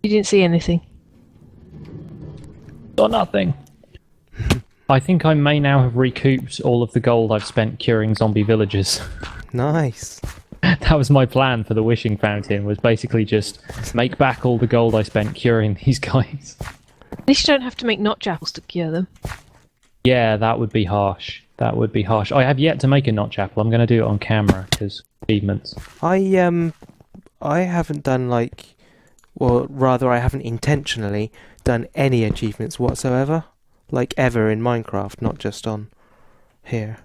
You didn't see anything? Or nothing. I think I may now have recouped all of the gold I've spent curing zombie villagers. Nice. That was my plan for the wishing fountain, was basically just make back all the gold I spent curing these guys. At least you don't have to make notch apples to cure them. Yeah, that would be harsh. That would be harsh. I have yet to make a notch apple. I'm going to do it on camera, because achievements. I haven't done well, rather I haven't intentionally done any achievements whatsoever. Like ever in Minecraft, not just on here.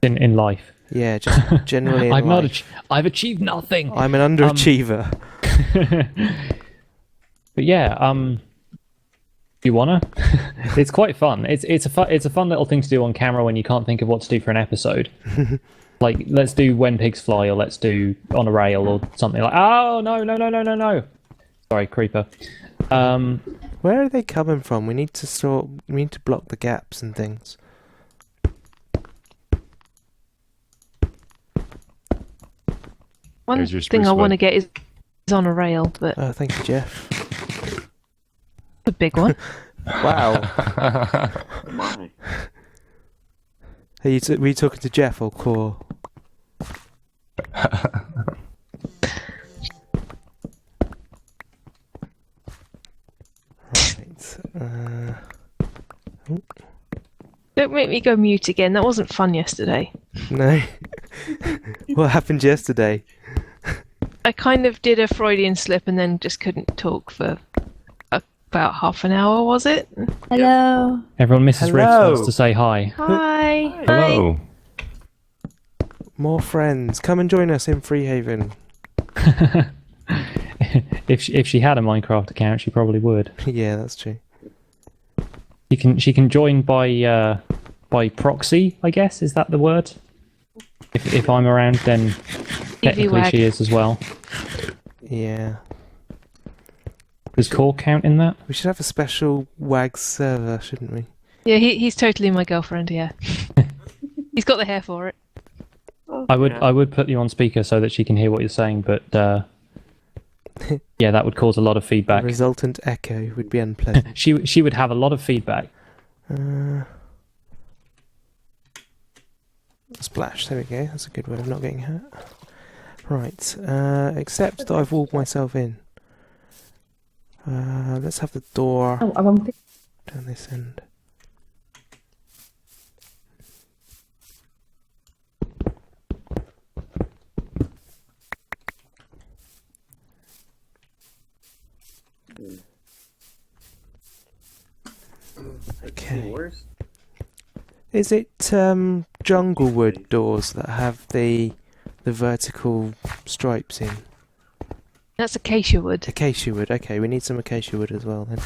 In life. Yeah, just generally in life. I've achieved nothing. I'm an underachiever. But yeah, you wanna? It's quite fun. It's a fun little thing to do on camera when you can't think of what to do for an episode. Like, let's do When Pigs Fly, or let's do On a Rail, or something like. Oh no! Sorry, creeper. Where are they coming from? We need to block the gaps and things. One thing I want to get is On a Rail, but Oh, thank you, Jeff. a big one. Wow. My. Were you talking to Jeff or Core? Right. Don't make me go mute again. That wasn't fun yesterday. No. What happened yesterday? I kind of did a Freudian slip and then just couldn't talk for about half an hour, was it? Hello. Everyone, Mrs. Ribbs Hello. wants to say hi. Hi. Hello. More friends. Come and join us in Freehaven. If she had a Minecraft account, she probably would. Yeah, that's true. She can join by proxy, I guess. Is that the word? If I'm around, then technically wag. she is as well. Yeah. Does Core count in that? We should have a special WAG server, shouldn't we? Yeah, he's totally my girlfriend, yeah. He's got the hair for it. I would put you on speaker so that she can hear what you're saying, but yeah, that would cause a lot of The feedback. resultant echo would be unpleasant. She would have a lot of feedback. Splash, there we go. That's a good way of not getting hurt. Right, except that I've walled myself in. Let's have the door Oh, I won't pick. down this end. Okay. Is it junglewood doors that have the vertical stripes in? That's acacia wood. Acacia wood. Okay, we need some acacia wood as well then.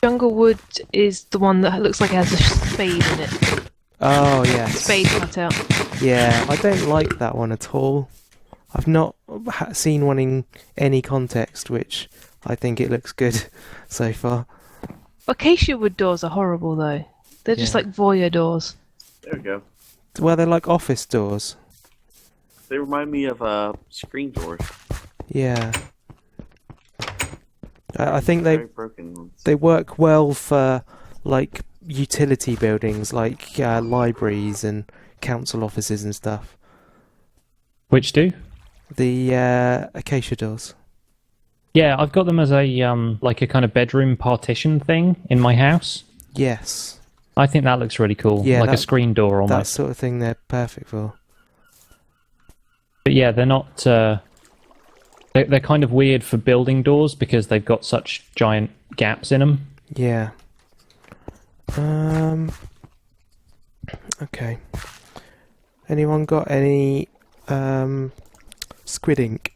Jungle wood is the one that looks like it has a spade in it. Oh yes. Spade cut out. Yeah, I don't like that one at all. I've not seen one in any context which I think it looks good so far. Acacia wood doors are horrible though. They're just Yeah. like voyeur doors. There we go. Well, they're like office doors. They remind me of screen doors. Yeah. I think Very broken ones. they work well for like utility buildings, like libraries and council offices and stuff. Which do? The acacia doors. Yeah, I've got them as a like a kind of bedroom partition thing in my house. Yes. I think that looks really cool. Yeah, like a that- screen door That almost. sort of thing they're perfect for. But yeah, they're not. They're kind of weird for building doors because they've got such giant gaps in them. Yeah. Okay. Anyone got any squid ink?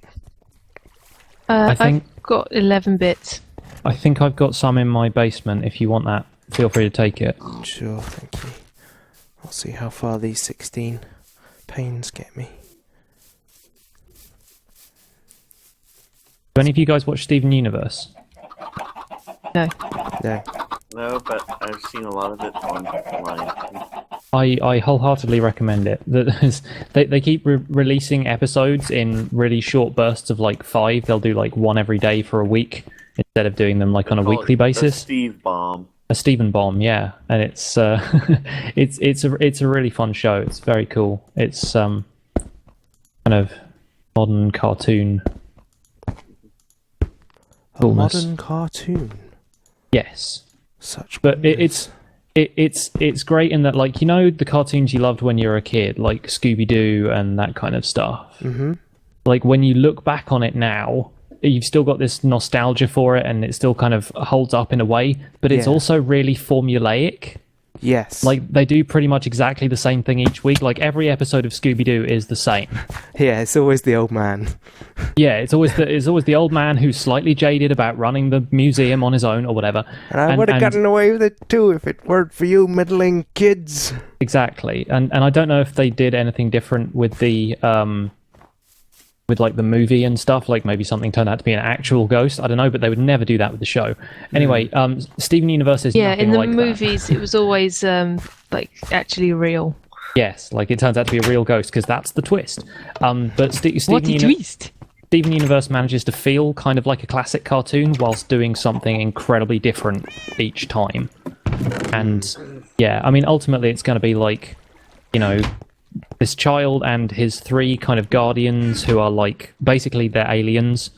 I think- I've got 11 bits. I think I've got some in my basement. If you want that, feel free to take it. Sure, thank you. I'll see how far these 16 panes get me. Do any of you guys watch Steven Universe? No. No. No, but I've seen a lot of it online. I wholeheartedly recommend it. They keep releasing episodes in really short bursts of like 5. They'll do like one every day for a week, instead of doing them like on a Call weekly it the basis. Steve Bomb. A Stephen Bomb, yeah, and it's it's a really fun show. It's very cool. It's kind of modern cartoon. A Coolness. modern cartoon. Yes, Such. but goodness. it's great in that, like, you know, the cartoons you loved when you were a kid, like Scooby Doo and that kind of stuff. Mhm. Like when you look back on it now, you've still got this nostalgia for it, and it still kind of holds up in a way, but it's Yeah. also really formulaic. Yes. Like they do pretty much exactly the same thing each week. Like every episode of Scooby Doo is the same. Yeah, it's always the old man. Yeah, it's always the old man who's slightly jaded about running the museum on his own or whatever. And I would have gotten away with it too if it weren't for you middling kids. Exactly, and I don't know if they did anything different with the with like the movie and stuff. Like maybe something turned out to be an actual ghost. I don't know, but they would never do that with the show. Anyway, Steven Universe is Yeah, nothing in the like that. movies, it was always like actually real. Yes, like it turns out to be a real ghost because that's the twist. But What Steven a twist! Steven Universe manages to feel kind of like a classic cartoon whilst doing something incredibly different each time. And yeah, I mean, ultimately it's going to be like, you know, this child and his three kind of guardians who are like, basically they're aliens.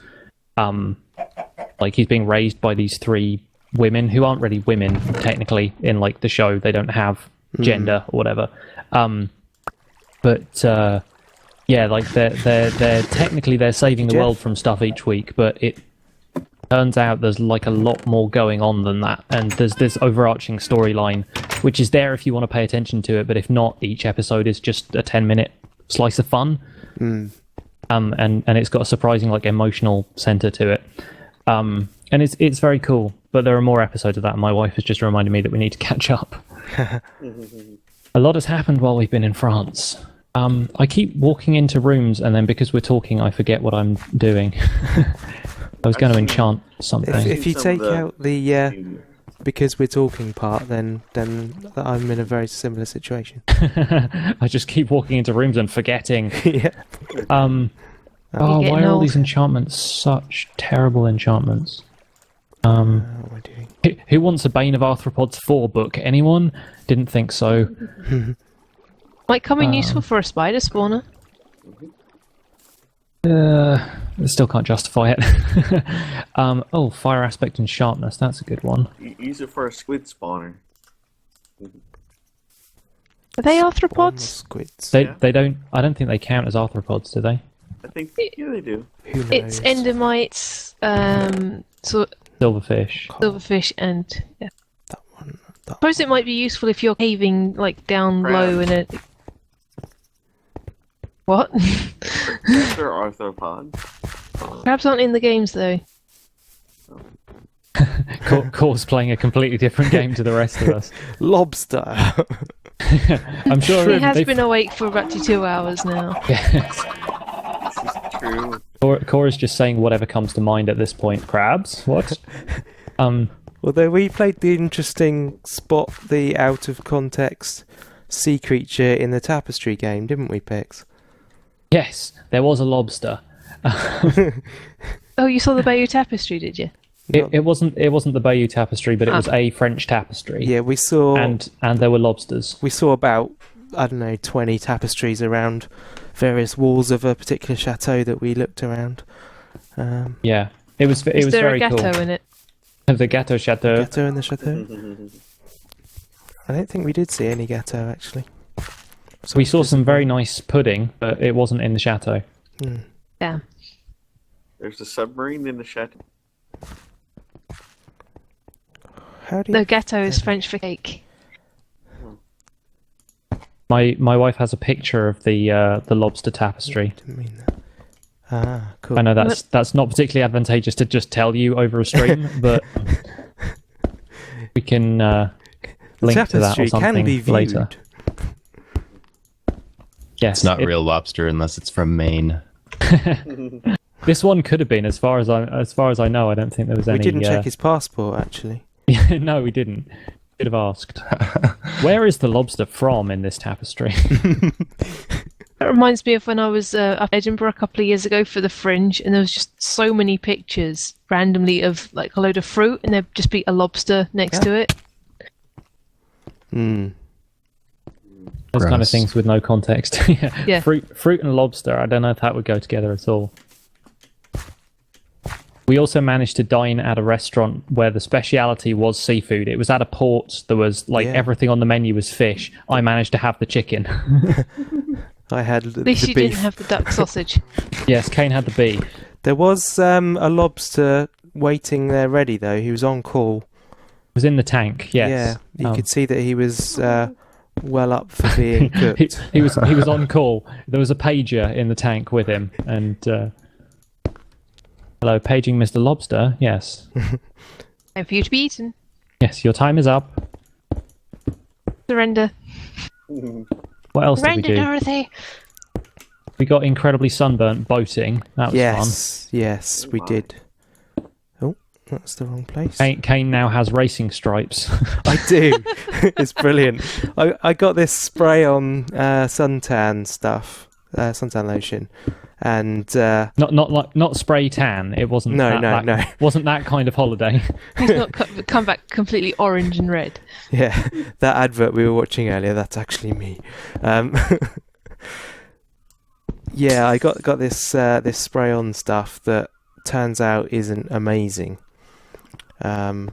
Like he's being raised by these three women who aren't really women technically in like the show. They don't have gender or whatever. Yeah, like they're technically they're saving the world from stuff each week, but it turns out there's like a lot more going on than that, and there's this overarching storyline which is there if you want to pay attention to it, but if not, each episode is just a 10-minute slice of fun. And it's got a surprising like emotional center to it, and it's very cool. But there are more episodes of that, and my wife has just reminded me that we need to catch up. A lot has happened while we've been in France. I keep walking into rooms, and then because we're talking, I forget what I'm doing. I was going to enchant something. If you Some of take the- out the because we're talking part, then I'm in a very similar situation. I just keep walking into rooms and forgetting. Yeah. Oh, getting why are all old. these enchantments such terrible enchantments? What am I doing? Who wants a Bane of Arthropods 4 book? Anyone? Didn't think so. Might come in useful for a spider spawner. I still can't justify it. Oh, fire aspect and sharpness. That's a good one. Use it for a squid spawner. Are they Almost arthropods? squids. They don't. I don't think they count as arthropods, do they? I think yeah, they do. Who knows? It's endermites, Silverfish. silverfish, and yeah. That one. I suppose it might be useful if you're caving like down low in a. What? They're arthropods. Crabs aren't in the games though. Core's playing a completely different game to the rest of us. Lobster. I'm sure He has they've- been awake for about 2 hours now. Yes. This is true. Cora's just saying whatever comes to mind at this point. Crabs? What? Although we played the interesting spot the out of context sea creature in the tapestry game, didn't we, Pix? Yes, there was a lobster. Oh, you saw the Bayeux Tapestry, did you? It wasn't the Bayeux Tapestry, but it was a French tapestry. Yeah, we saw And there were lobsters. we saw about, I don't know, 20 tapestries around various walls of a particular chateau that we looked around. Yeah, it was Is there very a gâteau cool. in it? The Gâteau Chateau. Gâteau in the chateau? I don't think we did see any gâteau, actually. We saw some very nice pudding, but it wasn't in the chateau. Yeah. There's a submarine in the chateau. How do The you... gâteau is French for cake. My wife has a picture of the lobster tapestry. Didn't mean that. Ah, cool. I know that's not particularly advantageous to just tell you over a stream, but we can link to that or tapestry something can be viewed. later. Yes, It's not real lobster unless it's from Maine. This one could have been, as far as I know. I don't think there was We any. didn't check his passport, actually. No, we didn't. Should have asked. Where is the lobster from in this tapestry? That reminds me of when I was up in Edinburgh a couple of years ago for the Fringe, and there was just so many pictures randomly of like a load of fruit, and there'd just be a lobster next to it. Hmm. Those kind of Gross. things with no context. Yeah. Fruit and lobster. I don't know if that would go together at all. We also managed to dine at a restaurant where the speciality was seafood. It was at a port. There was like Yeah. everything on the menu was fish. I managed to have the chicken. I had the At least you beef. didn't have the duck sausage. Yes, Kaine had the beef. There was a lobster waiting there ready though. He was on call. It was in the tank. Yes. Yeah, you Oh. could see that he was well up for being cooked. he was on call. There was a pager in the tank with him, and hello, paging Mr. Lobster. Yes, Time for you to be eaten. yes, your time is up. Surrender. What else did we Surrender, do? Dorothy. We got incredibly sunburnt boating. That was Yes, we my. did. Oh, that's the wrong place. fun. Kaine now has racing stripes. I do. It's brilliant. I got this spray on suntan stuff, suntan lotion, and not spray tan. It wasn't. No, that, no. Wasn't that kind of holiday. He's not come back completely orange and red. yeah, that advert we were watching earlier. That's actually me. Yeah, I got this this spray on stuff that turns out isn't amazing. And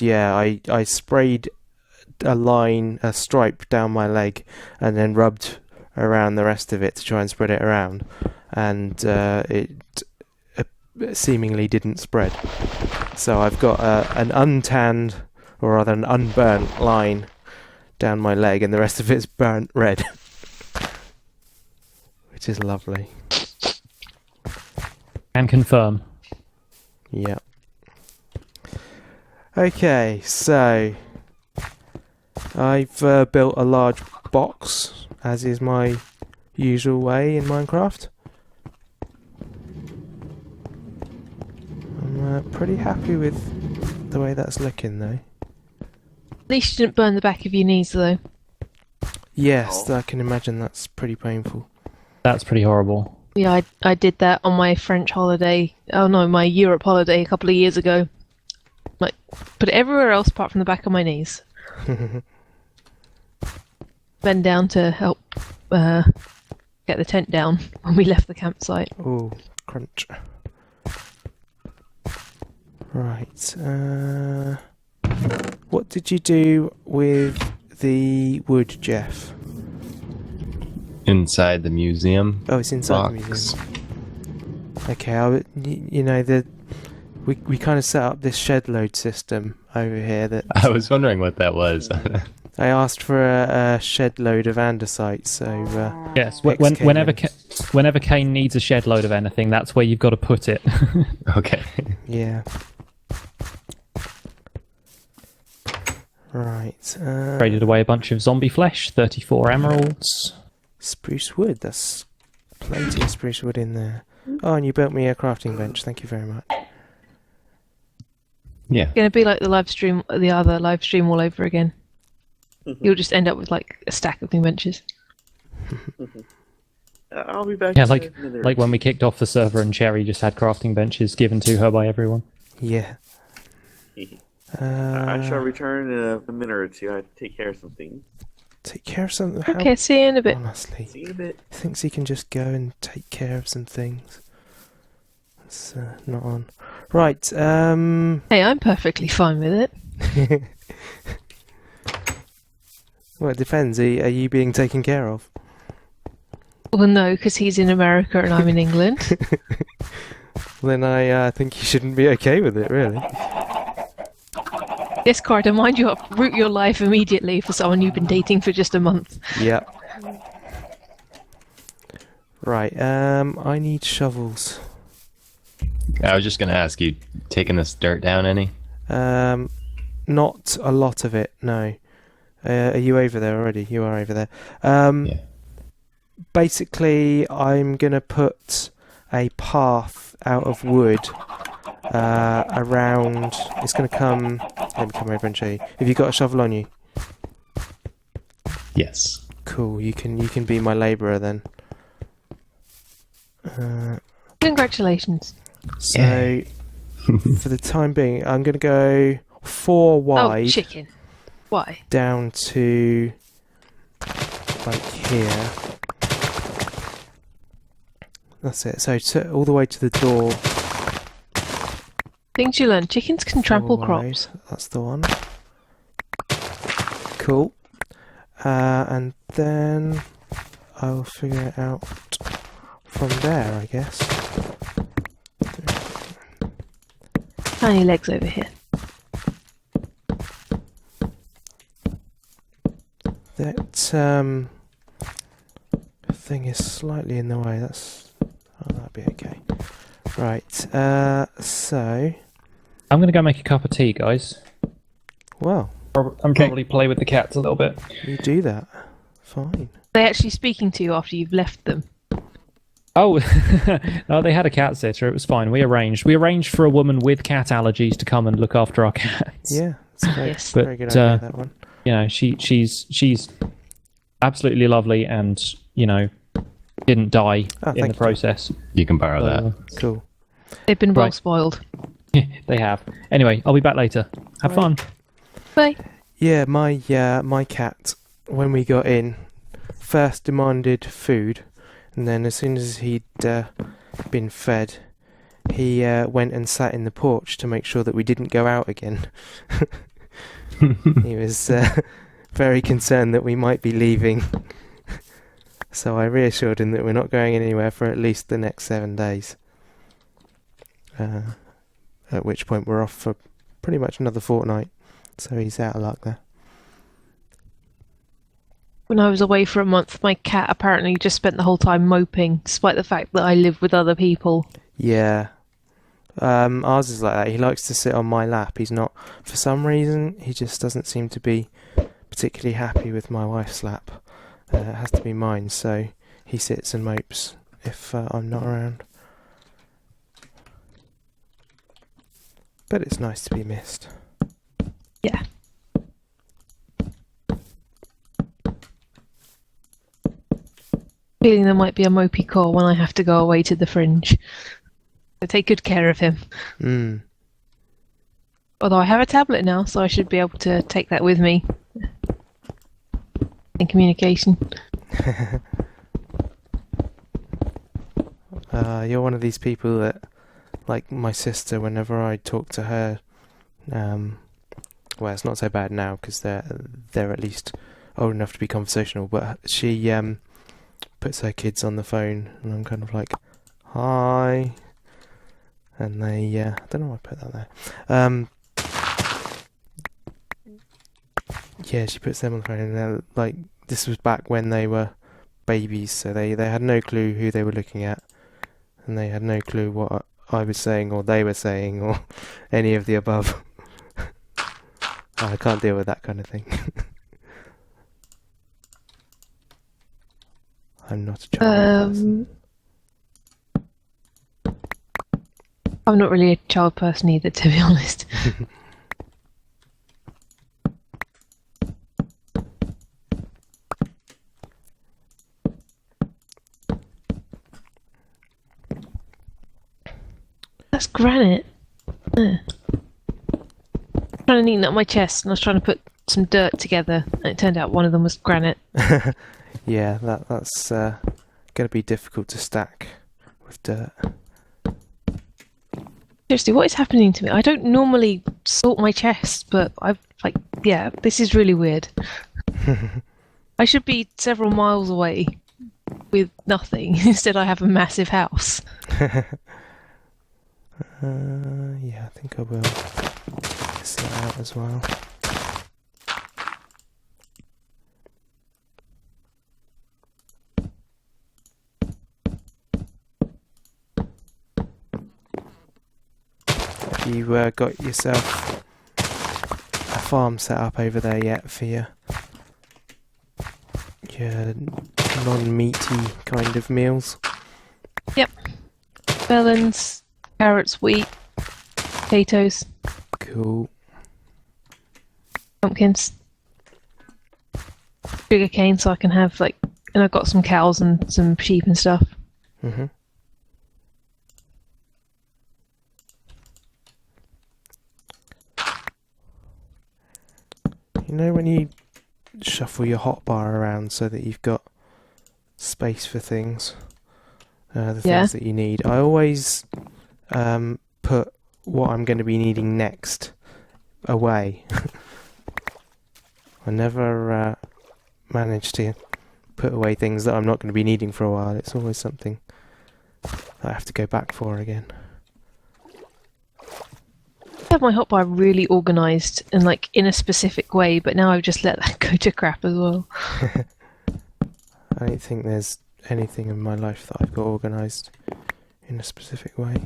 yeah, I sprayed a stripe down my leg, and then rubbed around the rest of it to try and spread it around, and it seemingly didn't spread. So I've got an untanned, or rather an unburnt line down my leg, and the rest of it's burnt red, which is lovely. Can confirm. Yeah. Okay, so I've built a large box, as is my usual way in Minecraft. I'm pretty happy with the way that's looking, though. At least you didn't burn the back of your knees, though. Yes, Oh. I can imagine that's pretty painful. That's pretty horrible. Yeah, I did that on my French holiday. Oh no, my Europe holiday a couple of years ago. Like, put it everywhere else apart from the back of my knees. Bend down to help get the tent down when we left the campsite. Oh, crunch. Right. What did you do with the wood, Jeff? Inside the museum Oh, it's inside the box. museum. Okay, you know, we kind of set up this shed load system over here that I was wondering what that was. I asked for a shed load of andesite, so Yes. Hex Whenever cables. whenever Kaine needs a shed load of anything, that's where you've got to put it. Okay. yeah. Right. Traded away a bunch of zombie flesh, 34 emeralds. Spruce wood. That's plenty of spruce wood in there. Oh, and you built me a crafting bench. Thank you very much. Yeah. It's gonna be like the other live stream all over again. You'll just end up with like a stack of new benches. I'll be back. Yeah, in like a minute. like when we kicked off the server and Cherry just had crafting benches given to her by everyone. Yeah. I shall return in a minute or two. I have to take care of something. Take care of something. How, Okay, see you in a bit. honestly, See you in a bit. thinks he can just go and take care of some things. That's not on. Right. Hey, I'm perfectly fine with it. Well, it depends. Are you being taken care of? Well, no, because he's in America and I'm in England. Then I think you shouldn't be okay with it, really. Yes, Carter, mind you uproot your life immediately for someone you've been dating for just a month. Yep. Right. I need shovels. I was just going to ask you, taking this dirt down any? Not a lot of it. No. Are you over there already? You are over there. Yeah. Basically, I'm gonna put a path out of wood around. It's gonna come. Let me come over and show you. Have you got a shovel on you? Yes. Cool. You can be my labourer then. Congratulations. So for the time being, I'm going to go 4 wide. Oh, chicken. Why? Down to like here. That's it. So all the way to the door. Things you learn. Chickens can trample 4 wide. crops. That's the one. Cool. And then I'll figure it out from there, I guess. Tiny legs over here. That thing is slightly in the way. That'll be okay. Right. So. I'm going to go make a cup of tea, guys. Well, And probably play with the cats a little bit. you do that. Fine. Are they actually speaking to you after you've left them? Oh, no, they had a cat sitter. It was fine. We arranged for a woman with cat allergies to come and look after our cats. Yeah. It's a very, Yes. very good idea, that one. You know, she's absolutely lovely, and you know, didn't die Oh, in thank the you. process. You can borrow that. Cool. They've been well Right. spoiled. They have. Anyway, I'll be back later. Have fun. Bye. Yeah, my cat, when we got in, first demanded food, and then as soon as he'd been fed, he went and sat in the porch to make sure that we didn't go out again. He was very concerned that we might be leaving. So I reassured him that we're not going anywhere for at least the next 7 days. At which point we're off for pretty much another fortnight. So he's out of luck there. When I was away for a month, my cat apparently just spent the whole time moping, despite the fact that I live with other people. Yeah. Ours is like that. He likes to sit on my lap. He's not, for some reason, he just doesn't seem to be particularly happy with my wife's lap. It has to be mine, so he sits and mopes if I'm not around. But it's nice to be missed. Yeah. Feeling there might be a mopey call when I have to go away to the fringe. So take good care of him. Mm. Although I have a tablet now, so I should be able to take that with me. In communication. You're one of these people that, like my sister, whenever I talk to her, well, it's not so bad now because they're at least old enough to be conversational, but she puts her kids on the phone and I'm kind of like, hi, and they I don't know why I put that there. Yeah, she puts them on the phone and they're like, this was back when they were babies, so they had no clue who they were looking at, and they had no clue what I was saying or they were saying or any of the above. I can't deal with that kind of thing. I'm not a child person. I'm not really a child person either, to be honest. That's granite. Trying to neaten up my chest, and I was trying to put some dirt together, and it turned out one of them was granite. Yeah, that's going to be difficult to stack with dirt. Seriously, what is happening to me? I don't normally sort my chest, but yeah, this is really weird. I should be several miles away with nothing. Instead, I have a massive house. Yeah, I think I will test that out as well. Have you got yourself a farm set up over there yet for your non-meaty kind of meals? Yep. Melons, carrots, wheat, potatoes, Cool. pumpkins. sugar cane so I can have and I've got some cows and some sheep and stuff. Mm-hmm. You know when you shuffle your hotbar around so that you've got space for things, the things that you need. I always put what I'm going to be needing next away. I never manage to put away things that I'm not going to be needing for a while. It's always something I have to go back for again. I have my hotbar really organised and in a specific way, but now I've just let that go to crap as well. I don't think there's anything in my life that I've got organised in a specific way.